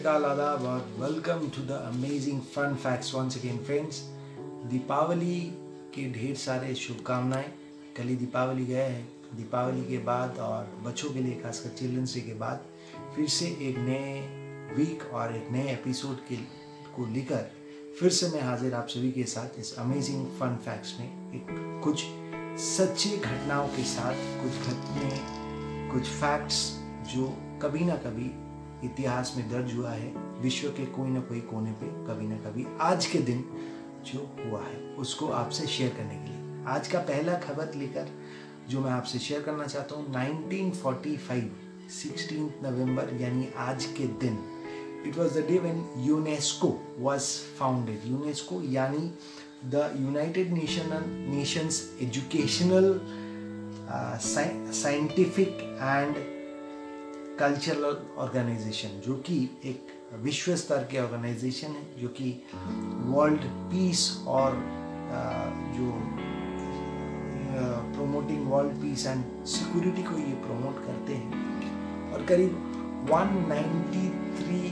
श्रीकाल आदाब और welcome to the amazing fun facts once again friends. Deepavali के ढेर सारे शुभकामनाएं। कल ही दीपावली गए हैं। दीपावली के बाद और बच्चों के लिए खासकर चिल्ड्रंस डे के बाद फिर से एक नए वीक और एक नए एपिसोड को लेकर फिर से मैं हाजिर आप सभी के साथ इस अमेजिंग फन फैक्ट्स में एक कुछ सच्ची घटनाओं के साथ कुछ फैक्ट्स जो कभी ना कभी इतिहास में दर्ज हुआ है, विश्व के कोई ना कोई कोने पे कभी ना कभी आज के दिन जो हुआ है उसको आपसे शेयर करने के लिए आज का पहला खबर लेकर जो मैं आपसे शेयर करना चाहता हूँ 1945 16 नवंबर यानी आज के दिन it was the day when UNESCO was founded. UNESCO यानी the United Nations educational scientific and cultural organization, जो कि एक विश्व स्तर के ऑर्गेनाइजेशन है जो कि वर्ल्ड पीस और जो promoting world peace and security को ये प्रमोट करते हैं। और करीब 193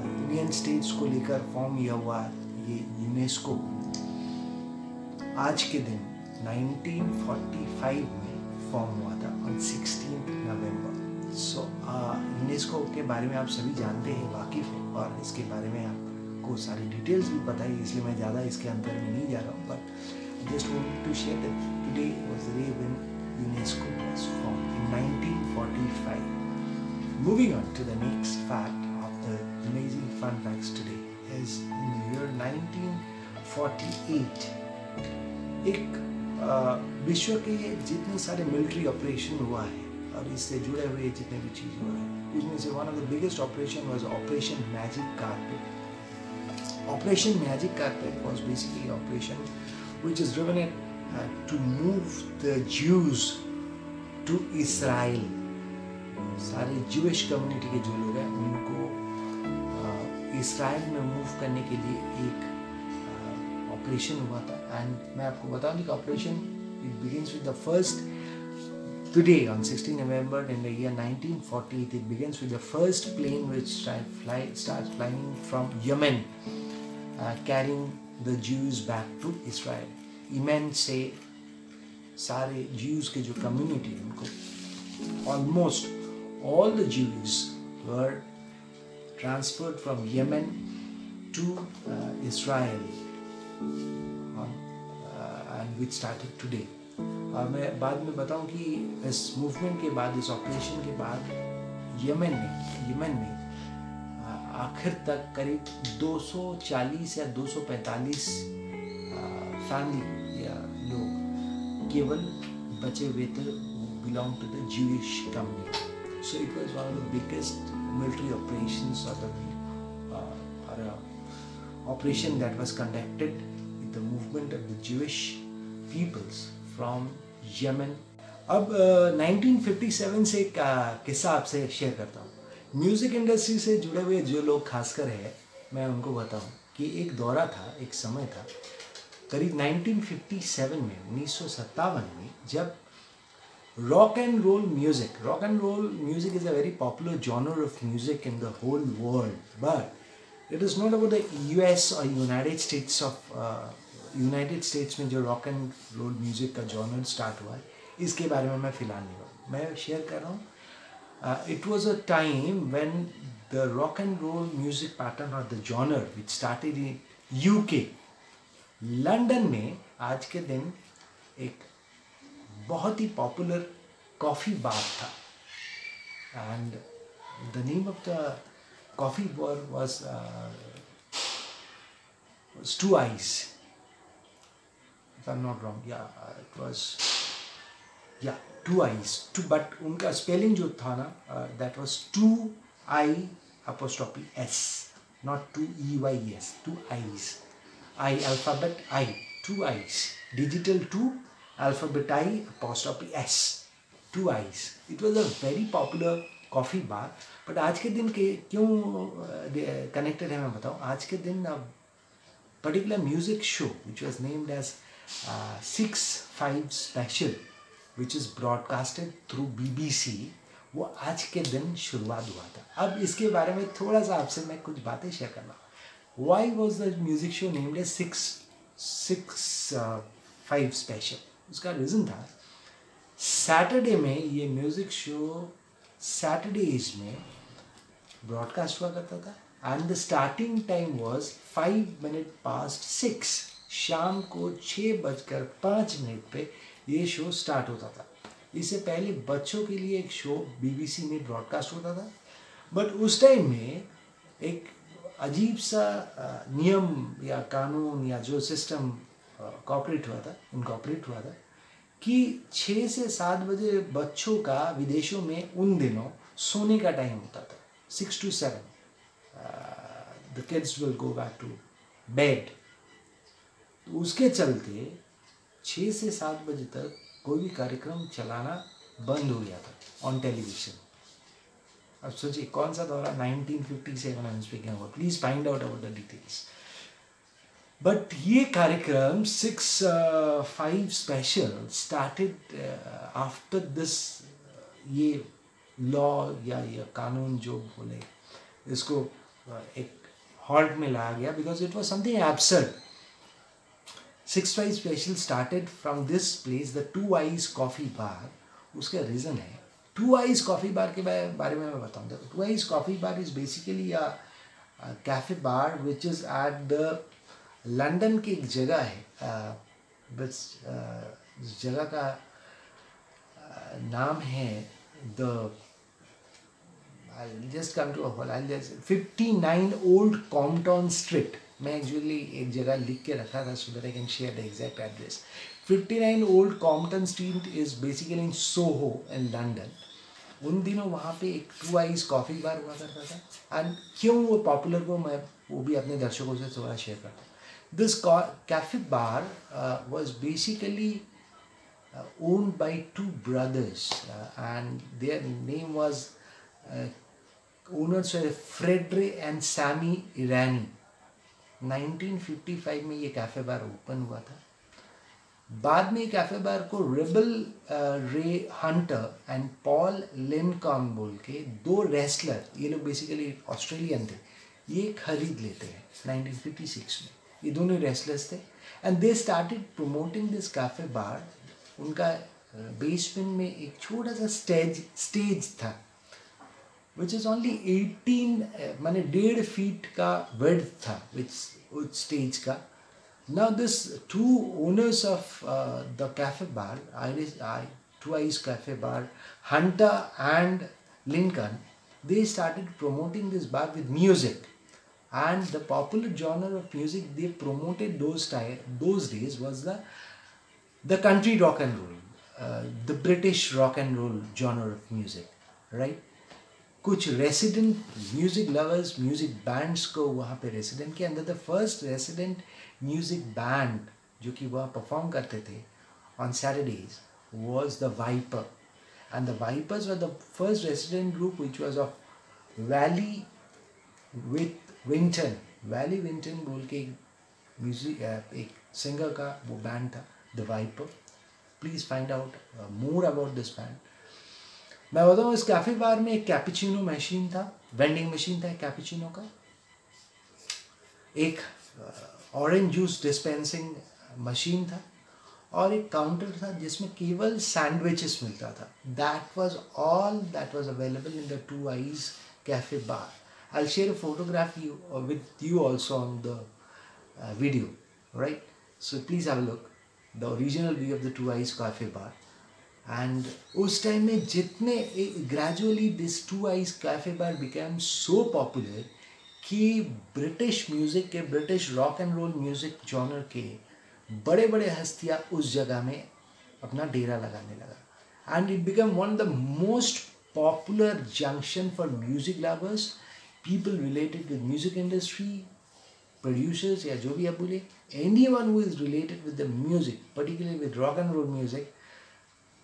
यूनियन स्टेट्स को लेकर फॉर्म किया हुआ ये यूनेस्को आज के दिन 1945 में फॉर्म हुआ था ऑन 16 नवंबर। सो यूनेस्को के बारे में आप सभी जानते हैं, वाकिफ हैं और इसके बारे में आपको सारी डिटेल्स भी पता है, इसलिए मैं ज़्यादा इसके अंदर में नहीं जा रहा हूँ। But just wanted to share that today was the day when UNESCO was formed in 1945. Moving on to the next fact of the amazing fun facts today is in the year 1948 एक विश्व के जितने सारे military operation हुआ है और इससे जुड़े हुए जितने भी चीज़ हुआ है उसमें से one of the biggest operation was operation magic carpet. Operation magic carpet was basically operation which is driven to move the Jews to Israel. सारे ज्यूइश कम्युनिटी के जो लोग हैं उनको इजराइल में मूव करने के लिए एक ऑपरेशन हुआ था। एंड मैं आपको बता दूं कि operation it begins with the first today on 16 November in the year 1948 it begins with the first plane which starts flying from Yemen carrying the Jews back to Israel. Yemen से सारे Jews के जो community उनको almost all the Jews were transferred from Yemen to Israel and which started today. और मैं बाद में बताऊं कि इस मूवमेंट के बाद इस ऑपरेशन के बाद यमन में आखिर तक करीब 240 या 245 फैमिली या लोग केवल बचे हुए थे belong to the Jewish community. So it was one of the biggest military operations और operation that was conducted with the movement of the Jewish peoples from Yemen. अब 1957 से एक किस्सा आपसे शेयर करता हूँ। म्यूज़िक इंडस्ट्री से जुड़े हुए जो लोग खासकर है मैं उनको बताऊँ कि एक दौरा था, एक समय था करीब 1957 में 1957 में जब rock and roll music is a very popular genre of music in the whole world, but it is not about the US or United States में जो रॉक एंड रोल म्यूजिक का जॉनर स्टार्ट हुआ है इसके बारे में मैं फिलहाल नहीं बताऊँ, मैं शेयर कर रहा हूँ। It was a time when the rock and roll music pattern और the genre which started in UK London में आज के दिन एक बहुत ही पॉपुलर कॉफ़ी बार था and the name of the coffee bar was Two Eyes, if I'm not wrong. It was Two Eyes. But उनका spelling जो था ना that was 2I'(S), not 2EYS. 2 eyes. I alphabet I. 2 eyes. Digital 2 alphabet I'(S). 2 Eyes. It was a very popular coffee bar. But आज के दिन के क्यों connected है मैं बताऊँ। आज के दिन particular music show which was named as 6-5 special which is broadcasted through BBC वो आज के दिन शुरुआत हुआ था। अब इसके बारे में थोड़ा सा आपसे मैं कुछ बातें शेयर करना। Why was the music show named 665 special? उसका रीज़न था सैटरडे में ये म्यूज़िक शो सैटरडेज में ब्रॉडकास्ट हुआ करता था and the starting time was 6 शाम को 6:05 पे ये शो स्टार्ट होता था। इससे पहले बच्चों के लिए एक शो बीबीसी में ब्रॉडकास्ट होता था, बट उस टाइम में एक अजीब सा नियम या कानून या जो सिस्टम इनकॉर्पोरेट हुआ था कि 6 से 7 बजे बच्चों का विदेशों में उन दिनों सोने का टाइम होता था। 6 to 7 the kids will go back to bed। तो उसके चलते 6 से 7 बजे तक कोई भी कार्यक्रम चलाना बंद हो गया था ऑन टेलीविजन। अब सोचिए कौन सा दौरा, 1957 I am speaking about, please find out about the details. But ये कार्यक्रम 6-5 स्पेशल स्टार्टेड आफ्टर दिस, ये लॉ या ये कानून जो बोले इसको एक हॉल्ट में लाया गया because it was something absurd. 6-5 special started from this place the two eyes coffee bar. उसका रीज़न है, टू आइज कॉफ़ी बार के बारे में मैं बताऊँगा। Two eyes coffee bar is basically a cafe bar which is at the London की एक जगह है, बस इस जगह का नाम है the, I'll just come to a whole, I'll just 59 Old Compton Street। मैं एक्चुअली एक जगह लिख के रखा था so that I can share the exact address। 59 Old Compton Street is basically in Soho in London। उन दिनों वहाँ पे एक टू आइज कॉफ़ी बार हुआ करता था एंड क्यों वो पॉपुलर को मैं वो भी अपने दर्शकों से थोड़ा शेयर करता हूँ। This cafe bar was basically owned by two brothers and their name was owners were Freddy and Sammy Irani. 1955 में ये कैफ़े बार ओपन हुआ था। बाद में कैफ़े बार को रेबल रे हंटर एंड पॉल लिनकॉन बोल के दो रेसलर, ये लोग बेसिकली ऑस्ट्रेलियन थे, ये खरीद लेते हैं 1956 में। ये दोनों रेसलर्स थे and they started promoting this cafe bar. उनका बेसमेंट में एक छोटा सा स्टेज था which is only 18 माने 1.5 फीट का width था उस स्टेज का। Now this two owners of the cafe bar, Two Eyes Cafe Bar, Hunter and Lincoln, they started promoting this bar with music, and the popular genre of music they promoted those days was the country rock and roll, the British rock and roll genre of music, right? कुछ resident music lovers music bands को वहाँ पे resident के अंदर the first resident music band जो कि वहाँ perform करते थे on Saturdays was the Viper and the Vipers were the first resident group which was of Wally Whyton बोल के म्यूजिक एक सिंगर का वो बैंड था the Viper. Please find out more about this band. मैं बताऊँ इस कैफ़े बार में एक कैपुचिनो मशीन था, वेंडिंग मशीन था कैपुचिनो का, एक ऑरेंज जूस डिस्पेंसिंग मशीन था और एक काउंटर था जिसमें केवल सैंडविचेस मिलता था। That was all that was available in the two i's cafe bar. I will share a photograph with you also on the video, right? So please have a look the original view of the two i's cafe bar. And उस time में जितने gradually this two i's cafe bar became so popular कि British music के, British rock and roll music genre के बड़े बड़े हस्तियाँ उस जगह में अपना डेरा लगाने लगा and it become one of the most popular junction for music lovers, people related with music industry, producers या जो भी आप बोले, anyone who is related with the music, particularly with rock and roll music,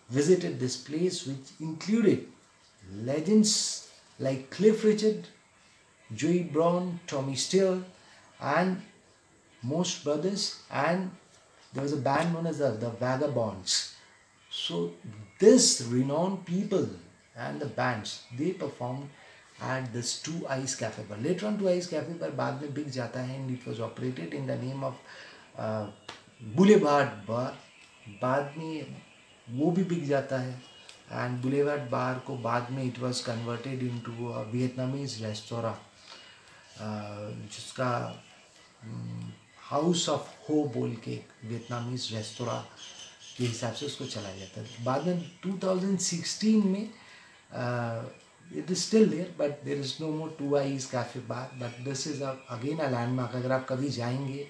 visited this place, which included legends like Cliff Richard, Joey Brown, Tommy Steele, and most brothers, and there was a band known as the Vagabonds. So this renowned people and the bands, they performed at this Two Eyes Cafe bar. Later on Two Eyes Cafe bar बाद में बिक जाता है, and it was operated in the name of Boulevard Bar. बाद में वो भी बिक जाता है, and Boulevard Bar को बाद में it was converted into a Vietnamese restaurant, जिसका हाउस ऑफ हो बोल के वियतनामीज रेस्तोरां के हिसाब से उसको चलाया जाता है. बाद में 2016 में it is still there, but there is no more two i's cafe bar, but this is again a landmark. अगर आप कभी जाएंगे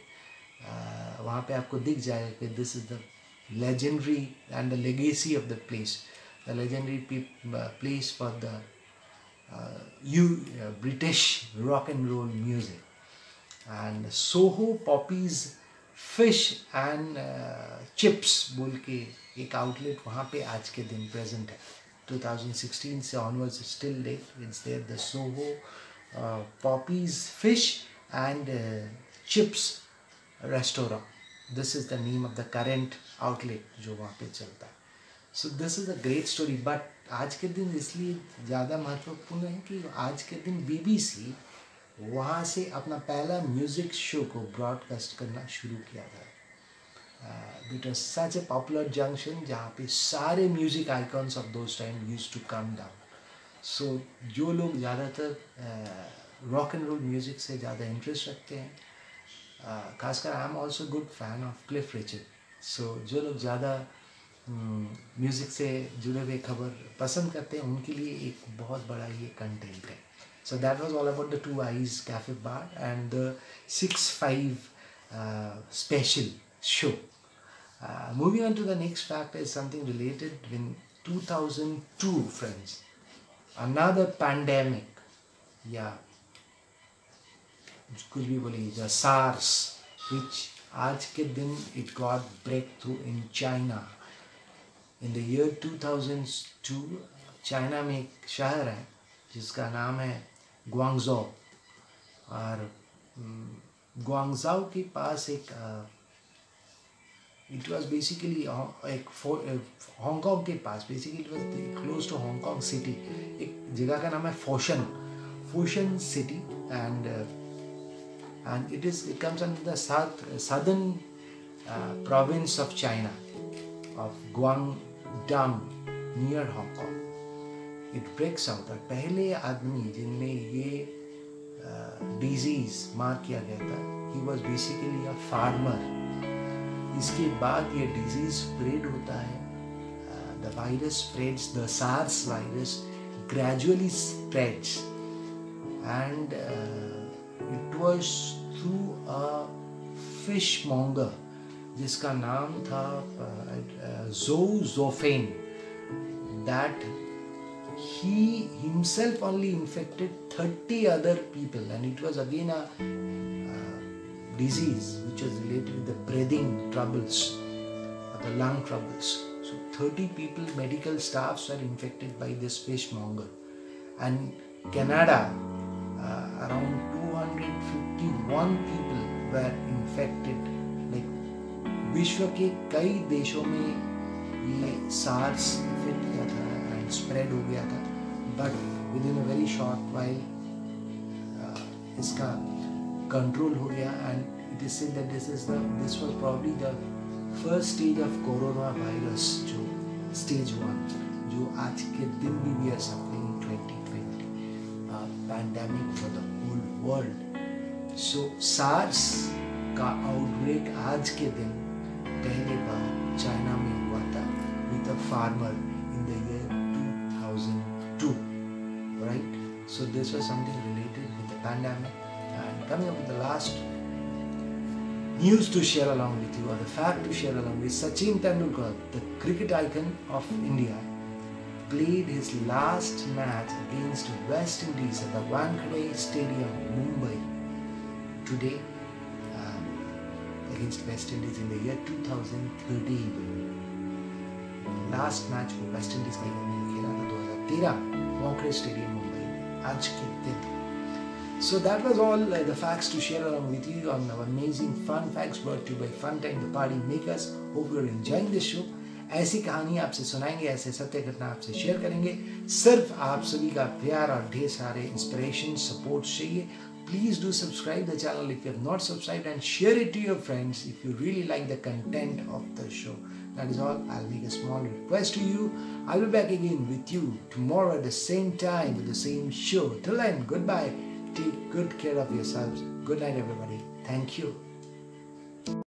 वहाँ पे आपको दिख जाएगा कि this is the legendary and the legacy of the place, the legendary place for the British rock and roll music. And Soho Poppy's Fish and Chips बोल के एक आउटलेट वहाँ पे आज के दिन प्रेजेंट है. 2016 से onwards still it's there, the Soho Poppies fish and chips restaurant. This is the name of the current outlet जो वहाँ पे चलता है. So this is a great story. But आज के दिन इसलिए ज़्यादा महत्वपूर्ण है कि आज के दिन BBC वहाँ से अपना पहला म्यूज़िक शो को ब्रॉडकास्ट करना शुरू किया था. It was such a popular junction जहाँ पे सारे music icons of those time used to come down. So जो लोग ज़्यादातर रॉक एंड रोल म्यूज़िक से ज़्यादा इंटरेस्ट रखते हैं, खासकर I am also good fan of Cliff Richard. So जो लोग ज़्यादा म्यूज़िक से जुड़े हुए खबर पसंद करते हैं उनके लिए एक बहुत बड़ा ये कंटेंट है. So that was all about the Two Eyes Cafe Bar and the 6-5 special show. Moving on to the next fact is something related in 2002, friends. Another pandemic, yeah, कुछ भी बोलिए, SARS, which आज के दिन it got breakthrough in China. In the year 2002, China में एक शहर है जिसका नाम है ग्वांगझो, और ग्वांगझो के पास एक इट वाज बेसिकली एक हांगकांग के पास, basically it was close to Hong Kong city. एक जगह का नाम है Foshan city, and it comes under the southern province of China of Guangdong near Hong Kong. It breaks out. और पहले आदमी जिनमें ये डिजीज मार किया गया था, he was basically a farmer. इसके बाद ये डिजीज स्प्रेड होता है, the virus spreads, the SARS virus gradually spreads, and it was through a fish monger जिसका नाम था जोफेन. That he himself only infected 30 other people, and it was again a disease which was related with the breathing troubles, the lung troubles. So 30 people, medical staffs were infected by this fishmonger. And Canada, around 251 people were infected. Like विश्व के कई देशों में ये SARS effect किया था, spread हो गया था, but within a very short while इसका कंट्रोल हो गया. And it is said that this was probably the first stage of corona virus, जो स्टेज 1, जो आज के दिन भी we are suffering in 2020, pandemic for the whole world. So SARS का आउटब्रेक आज के दिन पहली बार चाइना में हुआ था with a farmer in the year 2002, right? So this was something related with the pandemic. And coming up with the last news to share along with you, or the fact to share along with, Sachin Tendulkar, the cricket icon of India, played his last match against West Indies at the Wankhede Stadium, Mumbai, today, against West Indies in the year 2013. Last match वो West Indies के लिए खेला था 2013 Wankhede stadium Mumbai में आज के दिन. So that was all the facts to share along with you on our amazing fun facts brought to you by Fun Time, the party makers. Hope you're enjoying this show. ऐसी कहानी आपसे सुनाएंगे, ऐसे सत्य घटना आपसे शेयर करेंगे। सिर्फ आप सभी का प्यार और ढेर सारे इंस्पिरेशन सपोर्ट चाहिए। Please do subscribe the channel if you have not subscribed, and share it to your friends if you really like the content of the show. That is all. I'll make a small request to you. I'll be back again with you tomorrow at the same time with the same show. Till then, goodbye. Take good care of yourselves. Good night, everybody. Thank you.